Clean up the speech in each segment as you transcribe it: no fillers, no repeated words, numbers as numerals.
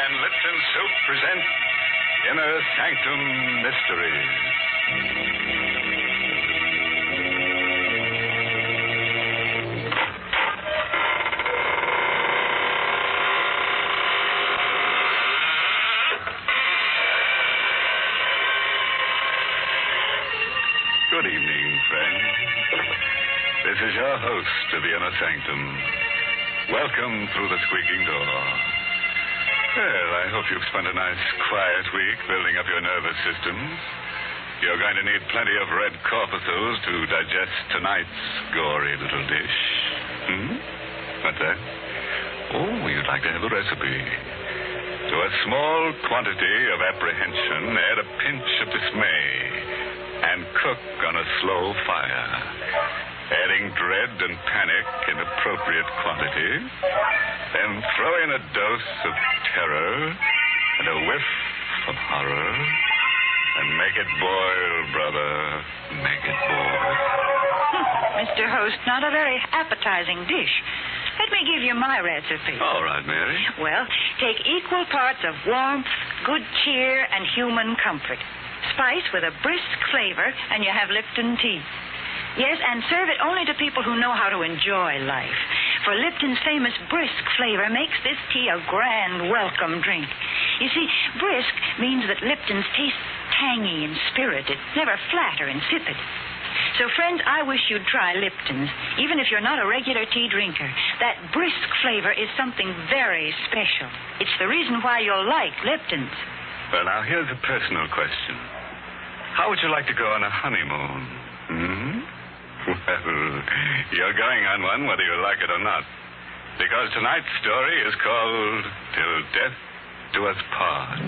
and Lipton Soup present Inner Sanctum Mysteries. Good evening, friends. This is your host of the Inner Sanctum. Welcome through the squeaking door. Well, I hope you've spent a nice, quiet week building up your nervous systems. You're going to need plenty of red corpuscles to digest tonight's gory little dish. What's that? Oh, you'd like to have a recipe. To a small quantity of apprehension, add a pinch of dismay and cook on a slow fire, adding dread and panic in appropriate quantity. Then throw in a dose of terror and a whiff of horror, and make it boil, brother. Make it boil. Mr. Host, not a very appetizing dish. Let me give you my recipe. All right, Mary. Well, take equal parts of warmth, good cheer, and human comfort. Spice with a brisk flavor, and you have Lipton tea. Yes, and serve it only to people who know how to enjoy life. For Lipton's famous brisk flavor makes this tea a grand welcome drink. You see, brisk means that Lipton's tastes tangy and spirited, never flat or insipid. So, friends, I wish you'd try Lipton's, even if you're not a regular tea drinker. That brisk flavor is something very special. It's the reason why you'll like Lipton's. Well, now, here's a personal question. How would you like to go on a honeymoon? Well, you're going on one whether you like it or not. Because tonight's story is called Till Death Do Us Part.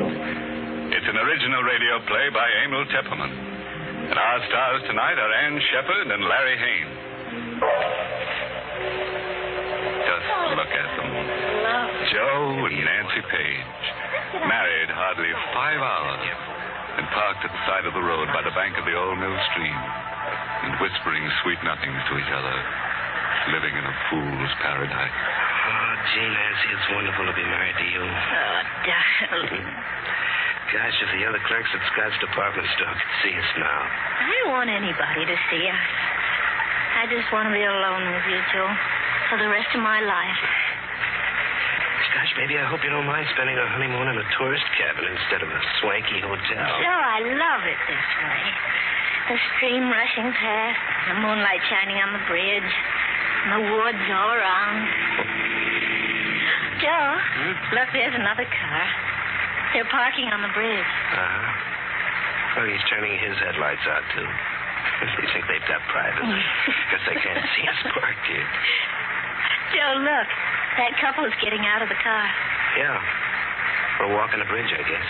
It's an original radio play by Emil Tepperman. And our stars tonight are Ann Shepard and Larry Haynes. Just look at them. Joe and Nancy Page. Married hardly 5 hours, and parked at the side of the road by the bank of the old mill stream, and whispering sweet nothings to each other, living in a fool's paradise. Oh, gee, Nancy, it's wonderful to be married to you. Oh, darling. Gosh, if the other clerks at Scott's department store could see us now. I don't want anybody to see us. I just want to be alone with you, Joe, for the rest of my life. Gosh, baby, I hope you don't mind spending a honeymoon in a tourist cabin instead of a swanky hotel. Joe, I love it this way. The stream rushing past, the moonlight shining on the bridge, and the woods all around. Joe, look, there's another car. They're parking on the bridge. Uh-huh. Well, he's turning his headlights out, too. They think they've got privacy. Guess they can't see us parked here. Joe, look. That couple is getting out of the car. Yeah. We're walking the bridge, I guess.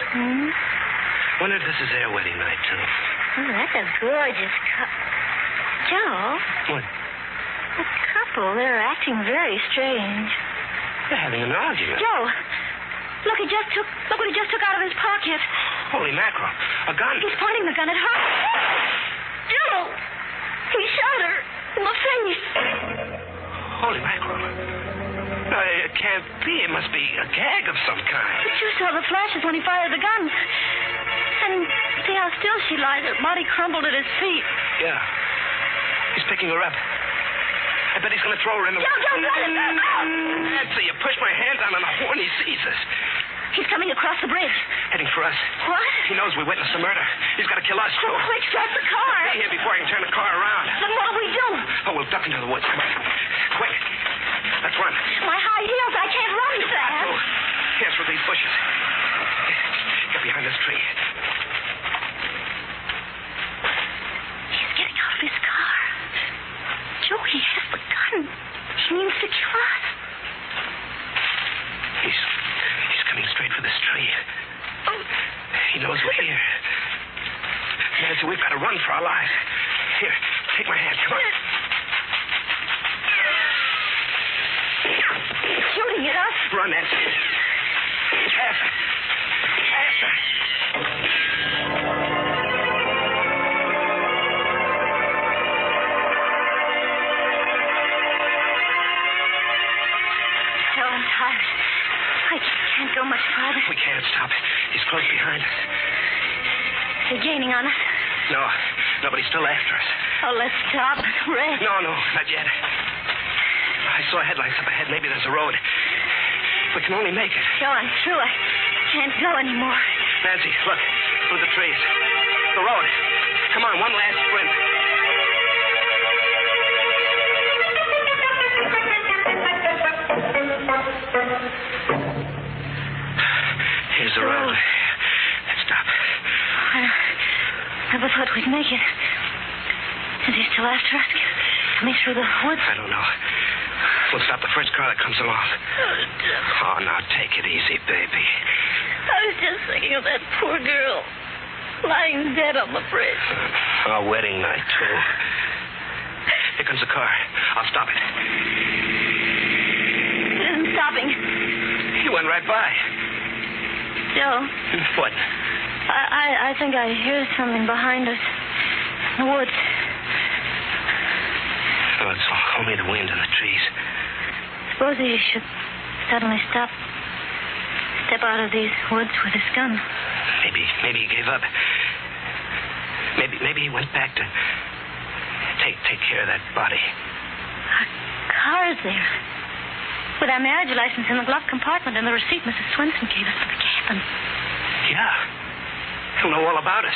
Wonder if this is their wedding night, too. Oh, that's a gorgeous couple. Joe? What? The couple, they're acting very strange. They're having an argument. Joe, look what he just took out of his pocket. Holy mackerel. A gun. He's pointing the gun at her. Joe! He shot her in the face. Holy mackerel. No, it can't be. It must be a gag of some kind. But you saw the flashes when he fired the gun. And see how still she lies. Her body crumbled at his feet. Yeah. He's picking her up. I bet he's going to throw her in the... Don't let him! Nancy, you push my hand down on the horn, he sees us. He's coming across the bridge. Heading for us. What? He knows we witnessed the murder. He's got to kill us, too. Oh, quick, stop the car. Stay here before I can turn the car around. Then what'll we do? Oh, we'll duck into the woods. Come on. Quick. Let's run. My high heels, I can't run fast. Oh, here's through these bushes. Get behind this tree. He's getting out of his car. Joe, he has the gun. He means to kill us. He's coming straight for this tree. Oh. He knows we're here. Nancy, we've got to run for our lives. Here, take my hand. Come on. Shooting at us? Run, Nancy. Faster. Faster. I'm tired. I can't go much farther. We can't stop. He's close behind us. They're gaining on us. No, but he's still after us. Oh, let's stop. Rest. No, not yet. I saw headlights up ahead. Maybe there's a road. We can only make it. Joe, I'm through. I can't go anymore. Nancy, look. Through the trees. The road. Come on, one last sprint. Here's the road. Let's stop. I never thought we'd make it. Is he still after us? Coming through the woods? I don't know. We'll stop the first car that comes along. Oh, now take it easy, baby. I was just thinking of that poor girl lying dead on the bridge. Our wedding night, too. Here comes the car. I'll stop it. It isn't stopping. He went right by. Joe. What? I think I hear something behind us. In the woods. Oh, it's only the wind and the trees. Suppose he should suddenly step out of these woods with his gun. Maybe he gave up. Maybe he went back to take care of that body. Our car's there. With our marriage license in the glove compartment and the receipt Mrs. Swenson gave us for the cabin. Yeah. He'll know all about us.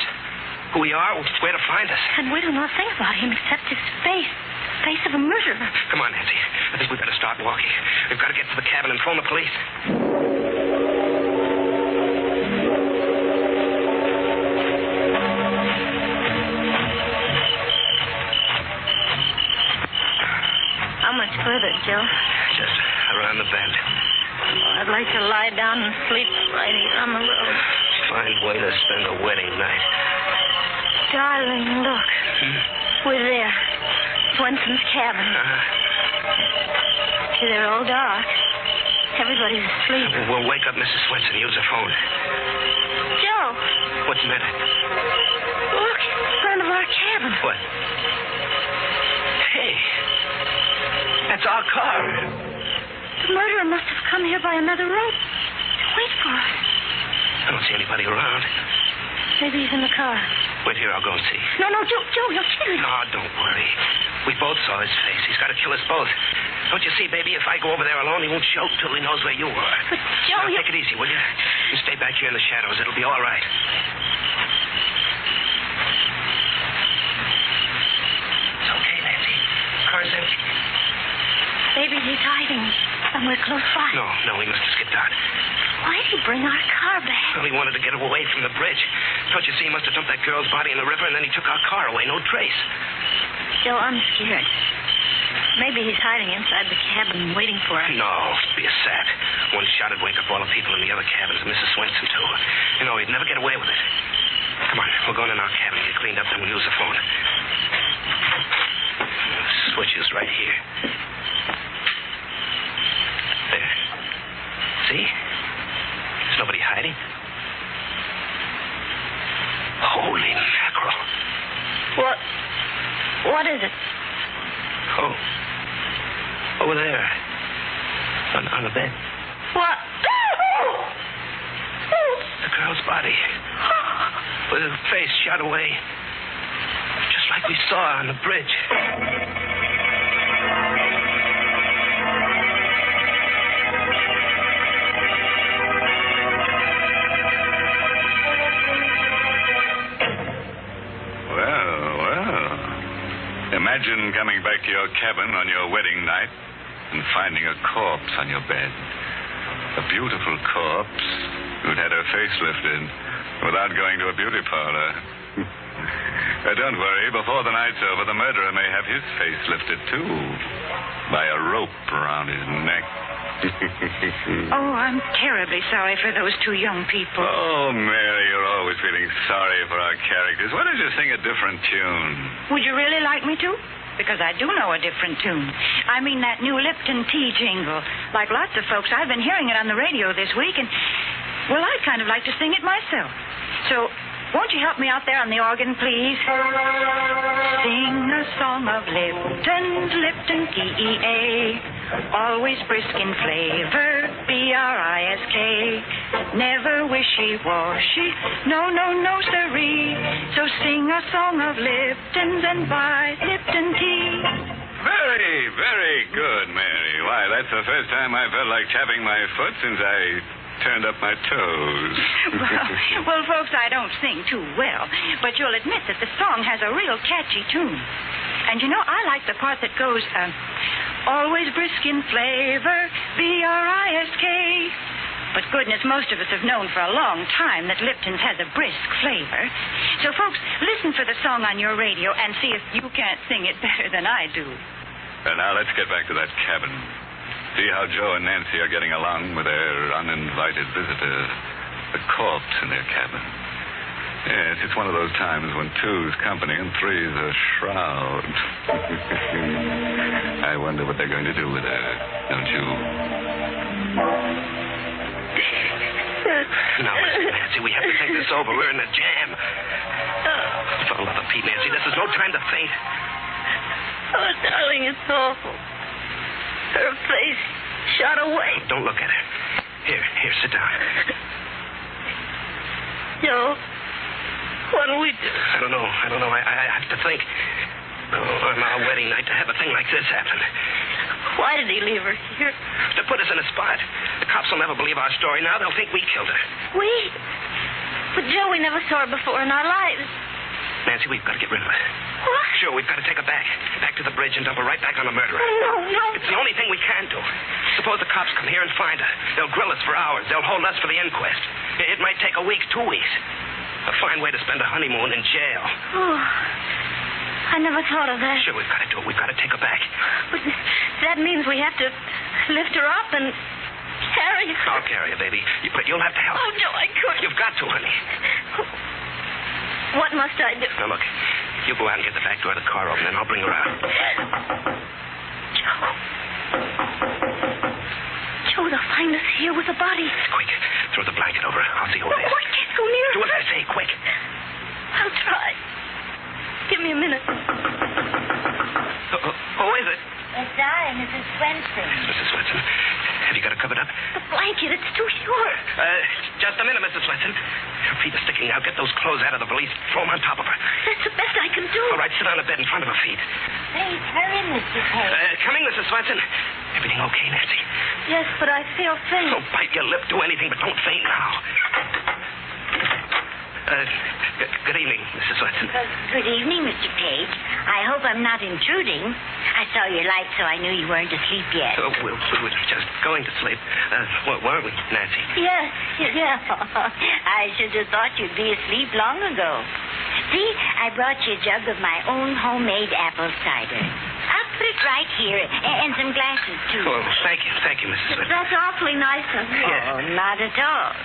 Who we are, where to find us. And we don't know a thing about him except his face. The face of a murderer. Come on, Nancy. I think we better start walking. We've got to get to the cabin and phone the police. How much further, Joe? Just around the bend. Oh, I'd like to lie down and sleep right here on the road. Fine way to spend a wedding night. Darling, look. We're there. Swenson's cabin. See, they're all dark. Everybody's asleep. We'll wake up Mrs. Swenson. Use her phone. Joe. What's the matter? Look, in front of our cabin. What? Hey. That's our car. The murderer must have come here by another road to wait for us. I don't see anybody around. Maybe he's in the car. Wait here, I'll go and see. No, Joe, you'll kill him. No, don't worry. We both saw his face. He's got to kill us both. Don't you see, baby, if I go over there alone, he won't choke till he knows where you are. But, Joe, now, take it easy, will you? You stay back here in the shadows. It'll be all right. It's okay, Nancy. Car's empty. Maybe he's hiding somewhere close by. No, we must have skipped out. Why did he bring our car back? Well, he wanted to get away from the bridge. Don't you see, he must have dumped that girl's body in the river, and then he took our car away. No trace. Joe, I'm scared. Maybe he's hiding inside the cabin waiting for us. No, be a sap. One shot would wake up all the people in the other cabins, and Mrs. Swenson, too. You know, he'd never get away with it. Come on, we'll go in our cabin, get cleaned up, then we'll use the phone. The switch is right here. There. See? There's nobody hiding. Holy mackerel. What is it? Oh. Over there. On the bed. What? The girl's body. With her face shot away. Just like we saw on the bridge. Imagine coming back to your cabin on your wedding night and finding a corpse on your bed. A beautiful corpse who'd had her face lifted without going to a beauty parlor. Don't worry, before the night's over, the murderer may have his face lifted, too, by a rope around his neck. Oh, I'm terribly sorry for those two young people. Oh, Mary, you're always feeling sorry for our characters. Why don't you sing a different tune? Would you really like me to? Because I do know a different tune. I mean that new Lipton tea jingle. Like lots of folks, I've been hearing it on the radio this week, and, well, I'd kind of like to sing it myself. So, won't you help me out there on the organ, please? Sing a song of Lipton's Lipton Tea. Always brisk in flavor, brisk. Never wishy-washy, no, siree. So sing a song of Lipton's and buy Lipton tea. Very, very good, Mary. Why, that's the first time I felt like tapping my foot since I turned up my toes. well, folks, I don't sing too well, but you'll admit that the song has a real catchy tune. And you know, I like the part that goes, always brisk in flavor, brisk. But goodness, most of us have known for a long time that Lipton's has a brisk flavor. So, folks, listen for the song on your radio and see if you can't sing it better than I do. Now, let's get back to that cabin. See how Joe and Nancy are getting along with their uninvited visitor, the corpse in their cabin. Yes, it's one of those times when two's company and three's a shroud. I wonder what they're going to do with her, don't you? Now, listen, Nancy, we have to think this over. We're in a jam. For the love of Pete, Nancy, this is no time to faint. Oh, darling, it's awful. Her face shot away. Don't look at her. Here, sit down. Joe, what'll we do? I don't know. I have to think. On our wedding night to have a thing like this happen. Why did he leave her here? To put us in a spot. The cops will never believe our story now. They'll think we killed her. We? But, Joe, we never saw her before in our lives. Nancy, we've got to get rid of her. What? Sure, we've got to take her back. Back to the bridge and dump her right back on the murderer. Oh, no. It's the only thing we can do. Suppose the cops come here and find her. They'll grill us for hours. They'll hold us for the inquest. It might take a week, 2 weeks. A fine way to spend a honeymoon in jail. Oh, I never thought of that. Sure, we've got to do it. We've got to take her back. But that means we have to lift her up and carry her. I'll carry her, baby. But you'll have to help. Oh, no, I couldn't. You've got to, honey. What must I do? Now, look, you go out and get the back door of the car open, and I'll bring her out. Joe, they'll find us here with the body. Quick, throw the blanket over her. I'll see who it is. Oh, I can't go near her. Do as I say, quick. I'll try. Give me a minute. Who is it? It's I, Mrs. Swenson. Mrs. Swenson. Have you got it covered up? The blanket, it's too short. Just a minute, Mrs. Swenson. Her feet are sticking out. Get those clothes out of the valise. Throw them on top of her. That's the best I can do. All right, sit on the bed in front of her feet. Please, hurry, Mr. Hayes. Coming, Mrs. Swenson. Everything okay, Nancy? Yes, but I feel faint. Oh, bite your lip. Do anything, but don't faint now. Good evening, Mrs. Swenson. Good evening, Mr. Page. I hope I'm not intruding. I saw your light, so I knew you weren't asleep yet. We were just going to sleep. Weren't we, Nancy? Yes. I should have thought you'd be asleep long ago. See, I brought you a jug of my own homemade apple cider. I'll put it right here, and some glasses, too. Oh, thank you, Mrs. Swenson. That's awfully nice of you. Yes. Oh, not at all.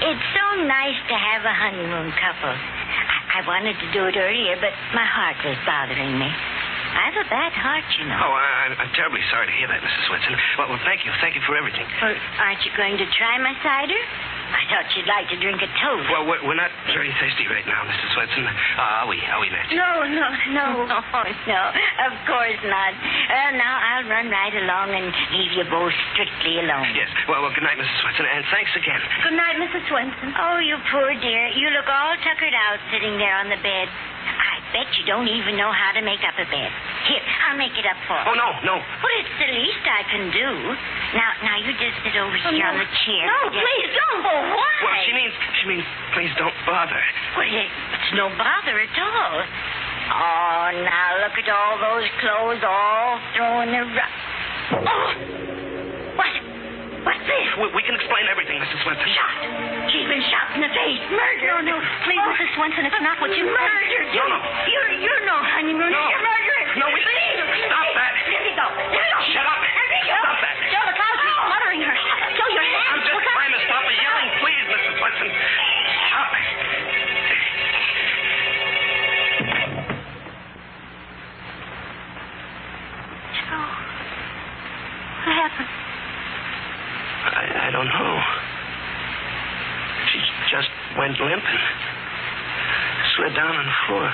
It's so nice to have a honeymoon couple. I wanted to do it earlier, but my heart was bothering me. I have a bad heart, you know. Oh, I'm terribly sorry to hear that, Mrs. Swenson. Well, thank you. Thank you for everything. Well, aren't you going to try my cider? I thought you'd like to drink a toast. Well, we're not very thirsty right now, Mrs. Swenson. Are we, Nancy? No. No, of course not. Now I'll run right along and leave you both strictly alone. Yes. Well, good night, Mrs. Swenson, and thanks again. Good night, Mrs. Swenson. Oh, you poor dear. You look all tuckered out sitting there on the bed. I bet you don't even know how to make up a bed. Here, I'll make it up for you. Oh, no. Well, it's the least I can do. Now you just sit over here on the chair. No, please don't. Oh, why? Well, she means, please don't bother. Well, it's no bother at all. Oh, now look at all those clothes all thrown in the Oh! What's this? We can explain everything, Mrs. Swenson. Shot. She's been shot in the face. Murder. No. Please, Mrs. Swenson, it's not what you murdered. No. You're no honeymoon. No. You're murdering. No, stop that. Let me go. Shut up. Stop that. Joe, the clouds are smothering her. Joe, your hand. I'm just trying to stop the yelling. Please, Mrs. Swenson. Stop it. Joe, what happened? I don't know. She just went limp and slid down on the floor.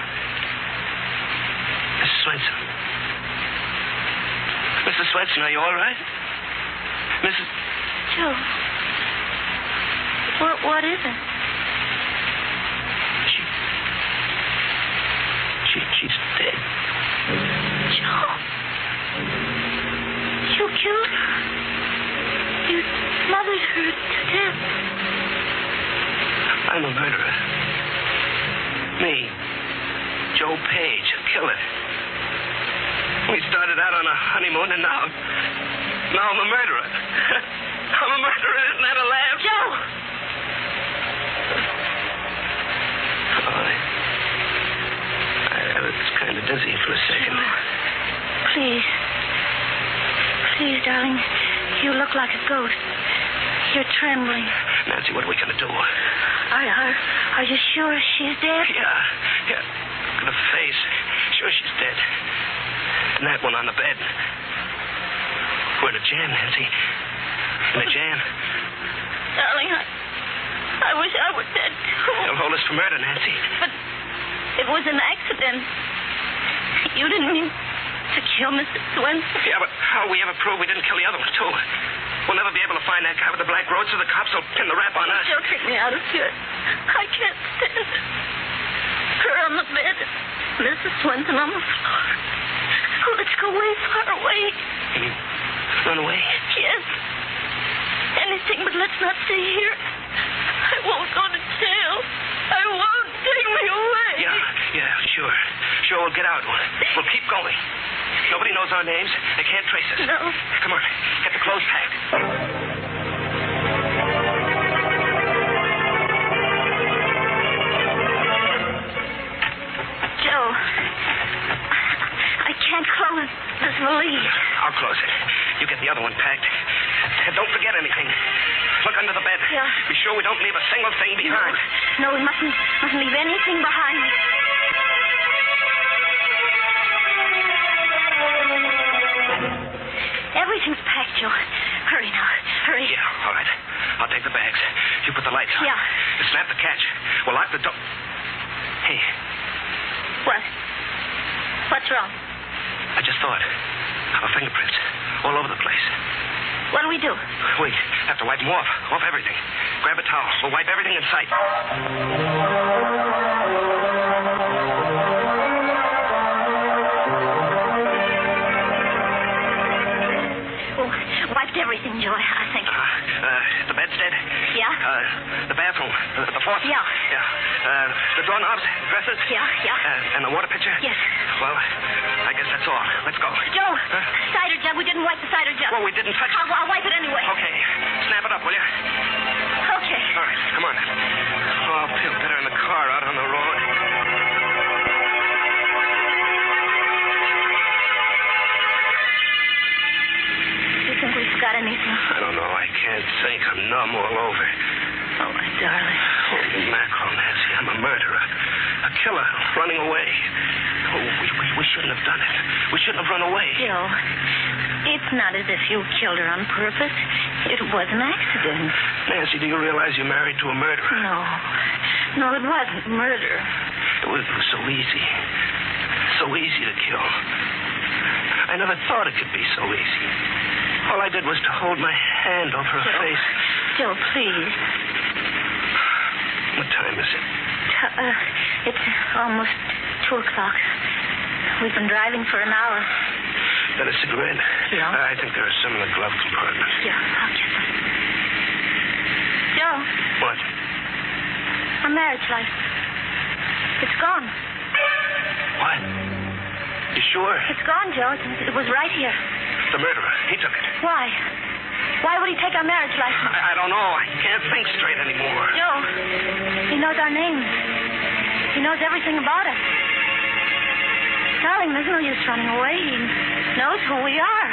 Mrs. Swenson. Mrs. Swenson, are you all right? Mrs. Joe. What is it? She's dead. Joe. You killed her. You smothered her to death. I'm a murderer. Me, Joe Page, a killer. We started out on a honeymoon, and now I'm a murderer. I'm a murderer. Isn't that a laugh? Joe! I was kind of dizzy for a second. Joe, please. Please, darling. You look like a ghost. You're trembling. Nancy, what are we going to do? Are you sure she's dead? Yeah. Look at her face. Sure she's dead. And that one on the bed. We're in a jam, Nancy. In a jam. Darling, I wish I were dead, too. They'll hold us for murder, Nancy. But it was an accident. You didn't mean to kill Mrs. Swenson. Yeah, but how will we ever prove we didn't kill the other one, too? We'll never be able to find that guy with the black road, so the cops will pin the rap on us. Joe, take me out of here. I can't stand it. Her on the bed. Mrs. Swenson on the floor. Oh, let's go way far away. You mean run away? Yes. Anything, but let's not stay here. I won't go to jail. I won't. Take me away. Yeah, sure. Sure, we'll get out. We'll keep going. Nobody knows our names. They can't trace us. No. Come on. Get the clothes packed. Joe, I can't close this valise. I'll close it. You get the other one packed. And don't forget anything. Look under the bed. Yeah. Be sure we don't leave a single thing behind. No, we mustn't leave anything behind. Everything's packed, Joe. Hurry now. Hurry. Yeah, all right. I'll take the bags. You put the lights on. Yeah. And snap the catch. We'll lock the door. Hey, What? What's wrong? I just thought. Our fingerprints. All over the place. What do we do? We have to wipe them off. Off everything. Grab a towel. We'll wipe everything in sight. Oh, wiped everything, Joe, I think. The bedstead. Yeah? The bathroom. The faucet. Yeah. Yeah. The doorknobs. Dressers. Yeah. And the water pitcher. Yes. Well, I guess that's all. Let's go. Joe, cider jug. We didn't wipe the cider jug. Well, we didn't touch it. I'll wipe it anyway. Okay. Snap it up, will you? Okay. All right. Come on. Oh, I'll feel better in the car out on the road. You think we've got anything? I don't know. I can't think. I'm numb all over. Oh, my darling. Holy mackerel, Nancy. I'm a murderer. A killer running away. Oh, we shouldn't have done it. We shouldn't have run away. Joe, it's not as if you killed her on purpose. It was an accident. Nancy, do you realize you're married to a murderer? No, it wasn't murder. It was so easy. So easy to kill. I never thought it could be so easy. All I did was to hold my hand over her face. Joe, please. What time is it? It's almost 2 o'clock. We've been driving for an hour. Got a cigarette? Yeah. I think there are some in the glove compartment. Yeah, I'll get them. Joe. What? Our marriage license. It's gone. What? You sure? It's gone, Joe. It was right here. The murderer. He took it. Why? Why would he take our marriage license? I don't know. I can't think straight anymore. Joe, he knows our names. He knows everything about us. Darling, there's no use running away. He knows who we are.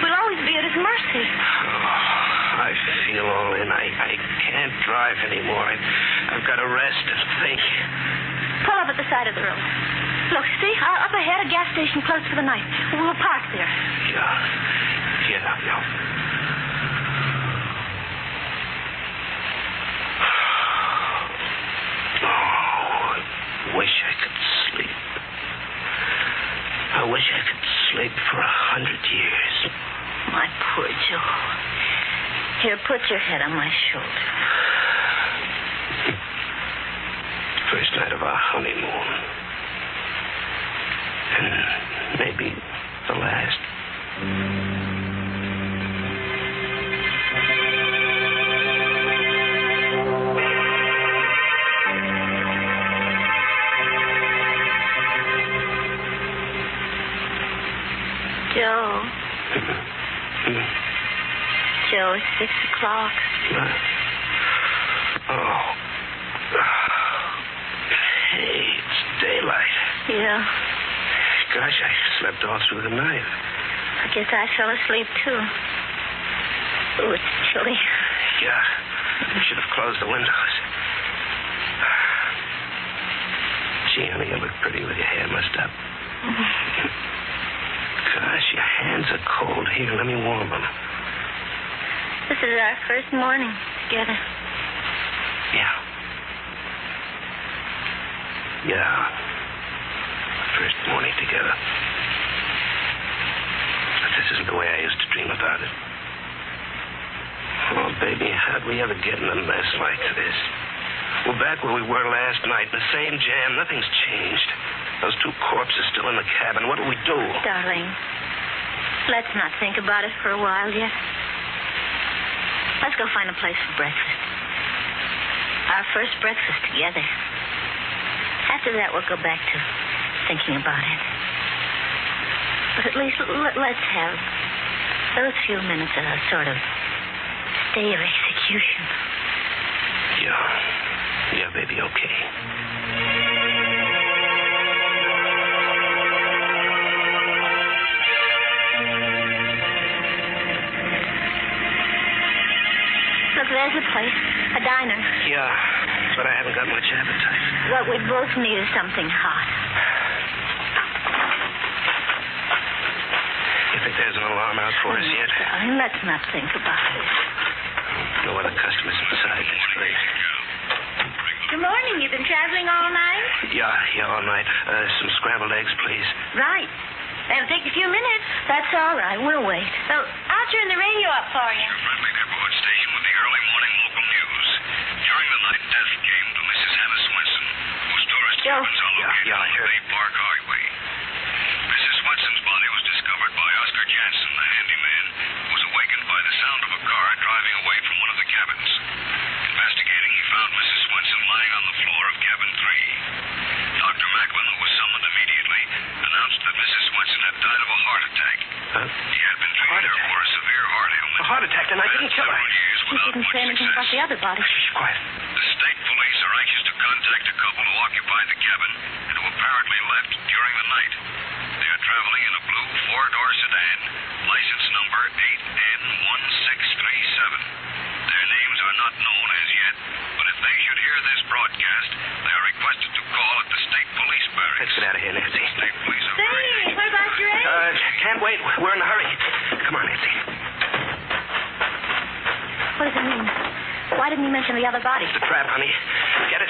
We'll always be at his mercy. Oh, I feel all in. I can't drive anymore. I've got to rest and think. Pull up at the side of the road. Look, see? Up ahead, a gas station close to the night. We'll park there. Yeah. Oh, I wish I could sleep. I wish I could sleep for 100 years. poor Joe. Here, put your head on my shoulder. First night of our honeymoon. And maybe the last. Joe. Joe, it's 6 o'clock. Oh. Hey, it's daylight. Yeah. Gosh, I slept all through the night. I guess I fell asleep, too. Oh, it's chilly. Yeah. You should have closed the windows. Gee, honey, you look pretty with your hair mussed up. Gosh, your hands are cold. Here, let me warm them. This is our first morning together. Yeah. Yeah. First morning together. But this isn't the way I used to dream about it. Oh, baby, how'd we ever get in a mess like this? We're back where we were last night, the same jam. Nothing's changed. Those two corpses still in the cabin. What'll we do? Darling, let's not think about it for a while yet. Let's go find a place for breakfast. Our first breakfast together. After that, we'll go back to thinking about it. But at least let's have those few minutes of a sort of day of execution. Yeah, baby, okay. Look, there's a place, a diner. Yeah, but I haven't got much appetite. What we both need is something hot. You think there's an alarm out for us yet? Darling, let's not think about it. No other customers inside. That's great. Good morning. You've been traveling all night? Yeah, all night. Some scrambled eggs, please. Right. That'll take a few minutes. That's all right. We'll wait. Well, I'll turn the radio up for you. Your friendly neighborhood station with the early morning local news. During the night, death came to Mrs. Hannah Swenson, whose tourist Joe. cabins are located I on heard. Bay Park Highway. Mrs. Swenson's body was discovered by Oscar Jansen, the handyman, who was awakened by the sound of a car driving away from one of the cabins. Investigating, he found Mrs. Swenson lying on the floor of cabin 3. Dr. Macklin, who was summoned immediately, announced that Mrs. Swenson had died of a heart attack. He had been treating her for a severe heart ailment. A heart attack, then I didn't kill her. Several years She without didn't much say anything about success. the other body. Shh, quiet. The state police are anxious to contact a couple who occupied the cabin and who apparently left during the night. They are traveling in a blue four-door sedan, license number 8N1637. Their names are not known as yet, but if they should hear this broadcast, they are requested to call at the state police barracks. Let's get out of here, Nancy. State police are very Say, what about your eggs? Can't wait. We're in a hurry. Come on, Nancy. What does it mean? Why didn't you mention the other body? It's a trap, honey. Get it?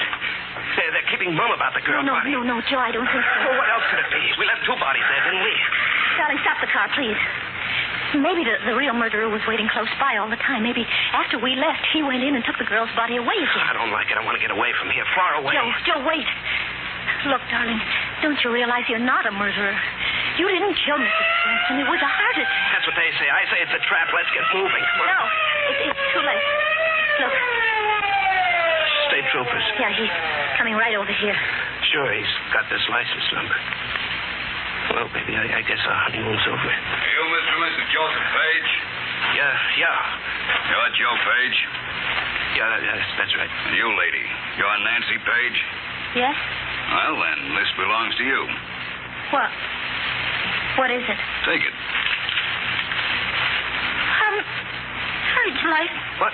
They're keeping mum about the girl body. No, Joe, I don't think so. Well, what else could it be? We left two bodies there, didn't we? Darling, stop the car, please. Maybe the real murderer was waiting close by all the time. Maybe after we left, he went in and took the girl's body away again. I don't like it. I want to get away from here, far away. Joe, wait. Look, darling, don't you realize you're not a murderer? You didn't kill Mrs. Swenson. It was a heart attack. That's what they say. I say it's a trap. Let's get moving. No, it's too late. Look. State troopers. Yeah, he's coming right over here. Sure, he's got this license number. Well, baby, I guess our honeymoon's over. You, Mr. and Mrs. Joseph Page? Yeah. You're Joe Page? Yeah, that's right. And you, lady, you're Nancy Page? Yes? Well, then, this belongs to you. What? What is it? Take it. Hurry, life. What?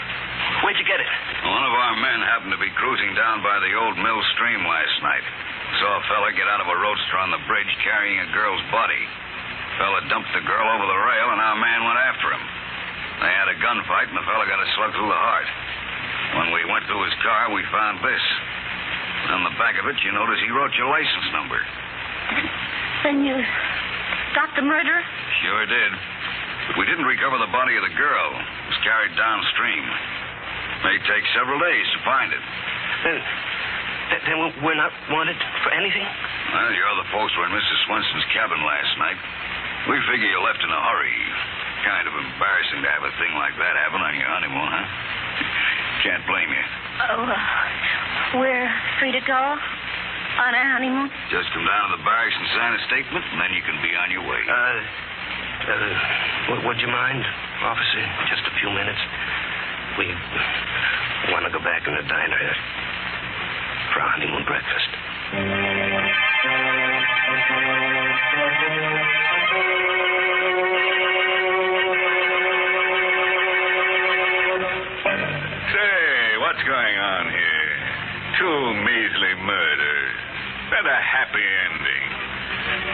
Where'd you get it? One of our men happened to be cruising down by the old mill stream last night. Saw a fella get out of a roadster on the bridge carrying a girl's body. Fella dumped the girl over the rail, and our man went after him. They had a gunfight, and the fella got a slug through the heart. When we went through his car, we found this. On the back of it, you notice he wrote your license number. Then you got the murderer? Sure did. But we didn't recover the body of the girl. It was carried downstream. May take several days to find it. Then we're not wanted for anything? Well, your other folks were in Mrs. Swenson's cabin last night. We figure you left in a hurry. Kind of embarrassing to have a thing like that happen on your honeymoon, huh? Can't blame you. Oh, we're free to go on our honeymoon? Just come down to the barracks and sign a statement, and then you can be on your way. Would you mind, officer? Just a few minutes. We want to go back in the diner for our honeymoon breakfast. Say, what's going on here? 2 measly murders and a happy ending.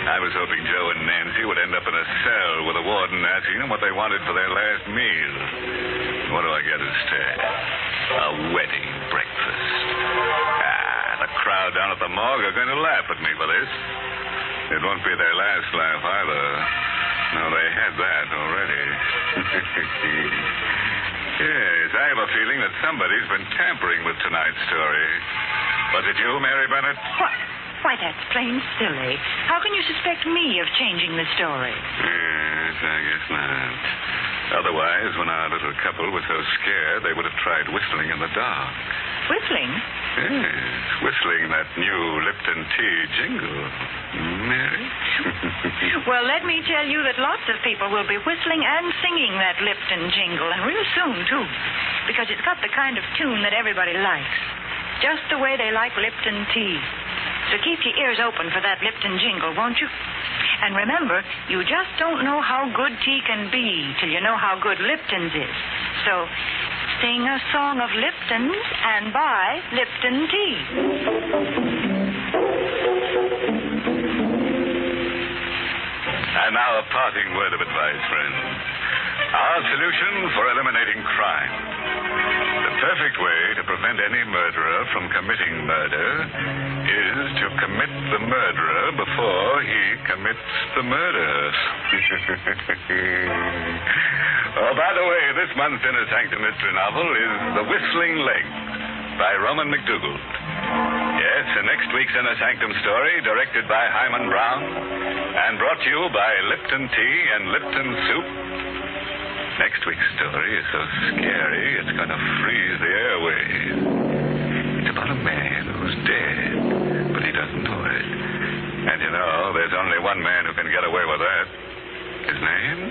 I was hoping Joe and Nancy would end up in a cell with a warden asking them what they wanted for their last meal. What do I get instead? A wedding breakfast. The crowd down at the morgue are going to laugh at me for this. It won't be their last laugh either. No, they had that already. Yes, I have a feeling that somebody's been tampering with tonight's story. Was it you, Mary Bennett? What? Why, that's plain silly. How can you suspect me of changing the story? Yes, I guess not. Otherwise, when our little couple was so scared, they would have tried whistling in the dark. Whistling? Yes, whistling that new Lipton tea jingle. Mary? Well, let me tell you that lots of people will be whistling and singing that Lipton jingle, and real soon, too, because it's got the kind of tune that everybody likes, just the way they like Lipton tea. So keep your ears open for that Lipton jingle, won't you? And remember, you just don't know how good tea can be till you know how good Lipton's is. So sing a song of Lipton's and buy Lipton tea. And now a parting word of advice, friends. Our solution for eliminating crime. The perfect way to prevent any murderer from committing murder is to commit the murderer before he commits the murder. Oh, by the way, this month's Inner Sanctum mystery novel is The Whistling Leg by Roman McDougall. Yes, and next week's Inner Sanctum story, directed by Hyman Brown and brought to you by Lipton Tea and Lipton Soup. Next week's story is so scary, it's going to freeze the airways. It's about a man who's dead, but he doesn't know it. And you know, there's only one man who can get away with that. His name?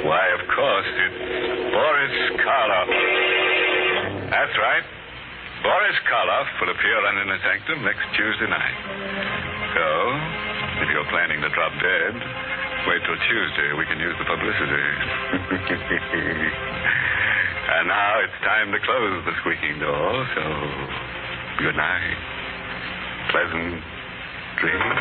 Why, of course, it's Boris Karloff. That's right. Boris Karloff will appear on Inner Sanctum next Tuesday night. So, if you're planning to drop dead, wait till Tuesday. We can use the publicity. And now it's time to close the squeaking door, so good night. Pleasant dreams.